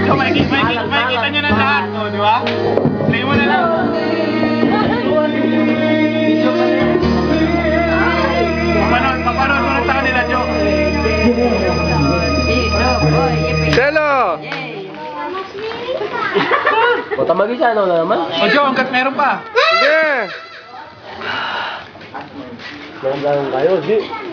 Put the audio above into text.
So, makikita nyo na lahat, o, di ba? Play mo na lang. Papanood mo na sa kanila, Joe. Selo! Matamagi siya, ano na naman? O, Joe, hanggat meron pa. Sige! Meron kayo, G.